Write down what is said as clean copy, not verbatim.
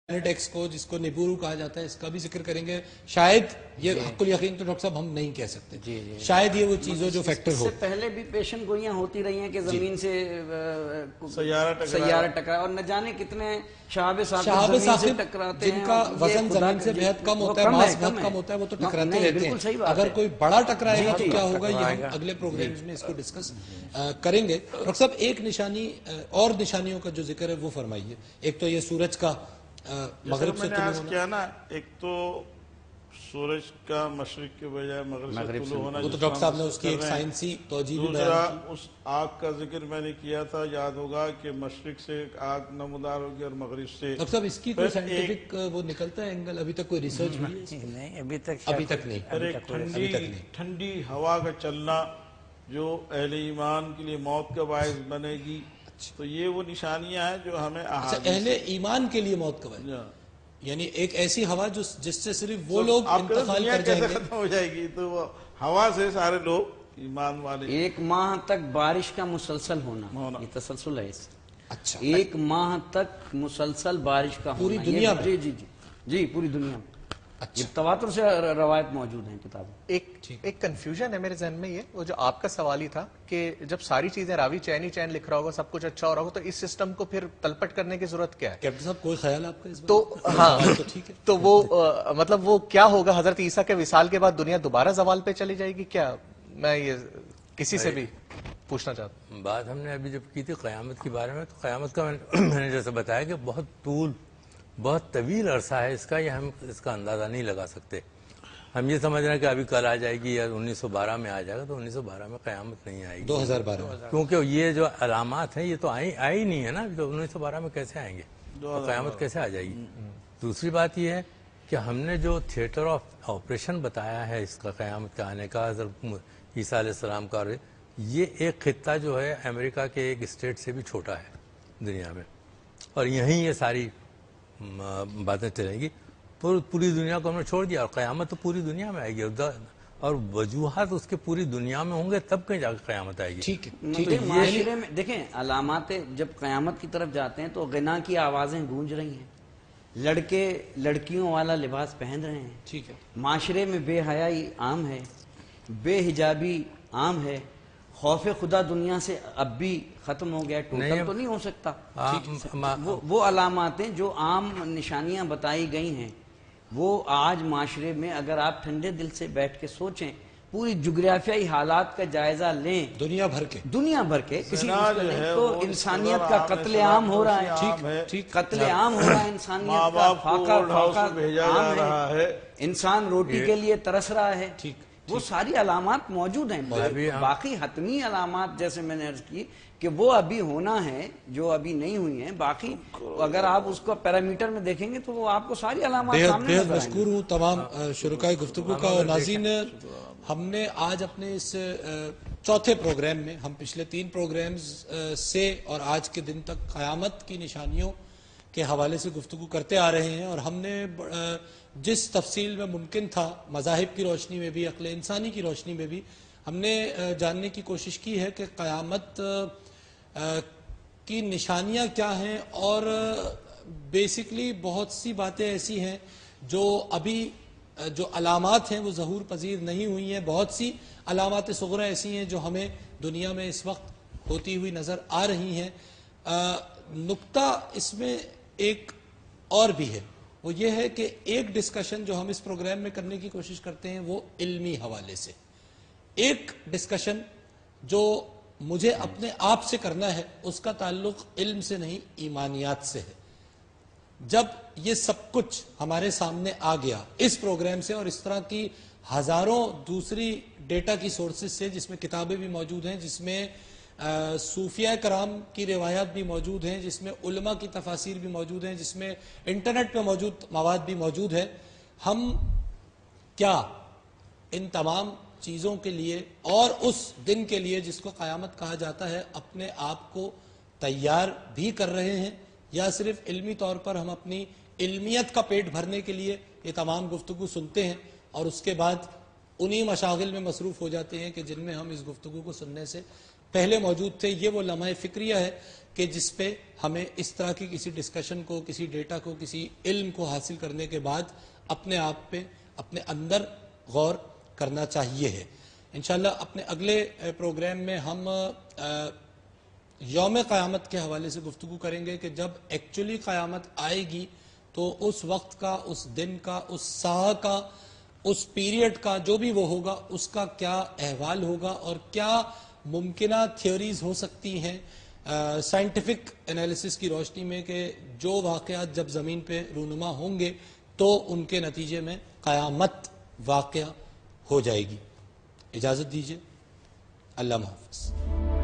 Takes को जिसको निबूरू कहा जाता है इसका भी जिक्र करेंगे। शायद ये हक़ुल यकीन तो डॉक्टर साहब हम नहीं कह सकते, शायद ये वो चीज़ हो जो फैक्टर हो। इससे पहले भी पेशन गोइयां होती रही हैं कि जमीन से सैयारा टकरा, और न जाने कितने शहाब साकिब टकराते हैं जिनका वजन जमीन से बेहद कम होता है, मास बहुत कम होता है, वो तो टकराते रहते हैं। अगर कोई बड़ा टकराएगा तो क्या होगा, ये हम अगले प्रोग्राम्स में इसको डिस्कस करेंगे। डॉक्टर साहब एक निशानी और निशानियों का जो जिक्र है वो फरमाइए। एक तो ये सूरज का मगरिब से मैंने आज किया ना, एक तो सूरज का मशरिक के बजाय मगरिब से तुलू होना, वो तो डॉक्टर साहब ने उसकी एक साइंसी तौजीह भी दूसरा उस आग का जिक्र मैंने किया था, याद होगा कि मशरिक से आग नमूदार होगी और मगरिब से। डॉक्टर साहब इसकी कोई साइंटिफिक वो निकलता है एंगल, अभी तक कोई रिसर्च नहीं, अभी तक नहीं। ठंडी हवा का चलना जो अहले ईमान के लिए मौत का बायस बनेगी, तो ये वो निशानियां हैं जो हमें अहले ईमान के लिए मौत का बायस, यानी एक ऐसी हवा जो जिससे सिर्फ वो लोग इंतकाल कर जाएंगे, खत्म हो जाएगी, तो वो हवा से सारे लोग ईमान वाले। एक माह तक बारिश का मुसलसल होना, ये तसलसल है इस। अच्छा, एक माह तक मुसलसल बारिश का पूरी दुनिया में? जी पूरी दुनिया में। अच्छा, ये तवातुर से रवायत मौजूद हैं किताबें। एक कंफ्यूजन है मेरे जहन में, ये वो जो आपका सवाल ही था कि जब सारी चीजें रावी चैन ही चैन लिख रहा होगा, सब कुछ अच्छा हो रहा होगा, तो इस सिस्टम को फिर तलपट करने की जरूरत क्या है? कैप्टन साहब कोई ख्याल आपका इस बार? तो हाँ, तो ठीक है, तो वो मतलब वो क्या होगा, हजरत ईसा के विसाल के बाद दुनिया दोबारा जवाल पे चली जाएगी क्या? मैं ये किसी से भी पूछना चाहता हूँ। बात हमने अभी जब की थी क़यामत के बारे में, तो क़यामत का मैंने जैसे बताया कि बहुत तवील अरसा है इसका, ये हम इसका अंदाज़ा नहीं लगा सकते। हम ये समझ रहे हैं कि अभी कल आ जाएगी या 1912 में आ जाएगा, तो 1912 में क़यामत नहीं आएगी, 2012, क्योंकि ये जो अलामात हैं ये तो आई नहीं है ना, तो 1912 में कैसे आएंगे, तो क़यामत कैसे आ जाएगी। दूसरी बात ये है कि हमने जो थिएटर ऑफ ऑपरेशन बताया है इसका क़यामत के आने का, हज़रत ईसा अलैहिस्सलाम का, ये एक खित्ता जो है अमेरिका के एक स्टेट से भी छोटा है दुनिया में, और यहीं ये सारी बातें चलेंगी। पूरी दुनिया को हमने छोड़ दिया, और क़यामत तो पूरी दुनिया में आएगी, और वजूहात उसके पूरी दुनिया में होंगे, तब कहीं जाकर क़यामत आएगी। ठीक है, ठीक है। माशरे में देखें अलामातें, जब क़यामत की तरफ जाते हैं तो गिना की आवाज़ें गूंज रही हैं, लड़के लड़कियों वाला लिबास पहन रहे हैं, ठीक है, माशरे में बेहयाई आम है, बेहिजाबी आम है, खौफ खुदा दुनिया से अब भी खत्म हो गया, टोटल तो नहीं हो सकता। वो अलामातें जो आम निशानियां बताई गई हैं, वो आज माशरे में अगर आप ठंडे दिल से बैठ के सोचें, पूरी जुग्राफियाई हालात का जायजा लें, दुनिया भर के किसी तो इंसानियत का कत्ले आम हो रहा है, ठीक, कत्ले आम हो रहा है, इंसानियत का फाका आम है, इंसान रोटी के लिए तरस रहा है, ठीक, वो सारी अलामात मौजूद हैं। बाकी हतमी अलामात जैसे मैंने अर्ज की कि वो अभी होना है, जो अभी नहीं हुई हैं, बाकी अगर आप उसको पैरामीटर में देखेंगे तो वो आपको सारी अलामात सामने बेहद मशकूर हूँ तमाम शुरुकाए गुफ्तगू का। और नाज़रीन, हमने आज अपने इस चौथे प्रोग्राम में, हम पिछले 3 प्रोग्राम्स से और आज के दिन तक क़यामत की निशानियों के हवाले से गुफ्तगू करते आ रहे हैं, और हमने जिस तफसील में मुमकिन था, मज़ाहिब की रोशनी में भी, अक्ल इंसानी की रोशनी में भी, हमने जानने की कोशिश की है कि क़यामत की निशानियां क्या हैं। और बेसिकली बहुत सी बातें ऐसी हैं जो अभी जो अलामात हैं वो ज़हूर पजीर नहीं हुई हैं, बहुत सी अलामात सुग़रा ऐसी हैं जो हमें दुनिया में इस वक्त होती हुई नज़र आ रही हैं। नुक्ता इसमें एक और भी है, वो ये है कि एक डिस्कशन जो हम इस प्रोग्राम में करने की कोशिश करते हैं वो इल्मी हवाले से, एक डिस्कशन जो मुझे अपने आप से करना है उसका ताल्लुक इल्म से नहीं ईमानियात से है। जब ये सब कुछ हमारे सामने आ गया इस प्रोग्राम से, और इस तरह की हजारों दूसरी डेटा की सोर्सेज से, जिसमें किताबें भी मौजूद हैं, जिसमें सूफिया कराम की रिवायात भी मौजूद हैं, जिसमें उलमा की तफासिर भी मौजूद हैं, जिसमें इंटरनेट पर मौजूद मवाद भी मौजूद है, हम क्या इन तमाम चीज़ों के लिए और उस दिन के लिए जिसको क़यामत कहा जाता है अपने आप को तैयार भी कर रहे हैं, या सिर्फ इल्मी तौर पर हम अपनी इल्मियत का पेट भरने के लिए ये तमाम गुफ्तगू सुनते हैं और उसके बाद उन्हीं मशागिल में मसरूफ़ हो जाते हैं कि जिनमें हम इस गुफ्तगू को सुनने से پہلے موجود تھے. یہ وہ لمحہ فکریہ ہے کہ جس پہ ہمیں اس طرح کی کسی ڈسکشن کو, کسی ڈیٹا کو, کسی علم کو حاصل کرنے کے بعد اپنے آپ پہ, اپنے اندر غور کرنا چاہیے ہے. انشاءاللہ اپنے اگلے پروگرام میں ہم یوم قیامت کے حوالے سے گفتگو کریں گے کہ جب ایکچولی قیامت آئے گی تو اس وقت کا, اس دن کا, اس ساعہ کا, اس پیریڈ کا, جو بھی وہ ہوگا, اس کا کیا احوال ہوگا اور کیا ممکنہ تھیوریز ہو سکتی ہیں سائنٹیفک انالیسس کی روشنی میں کہ جو واقعات جب زمین پہ رونما ہوں گے تو ان کے نتیجے میں قیامت واقع ہو جائے گی. اجازت دیجیے. اللہ حافظ.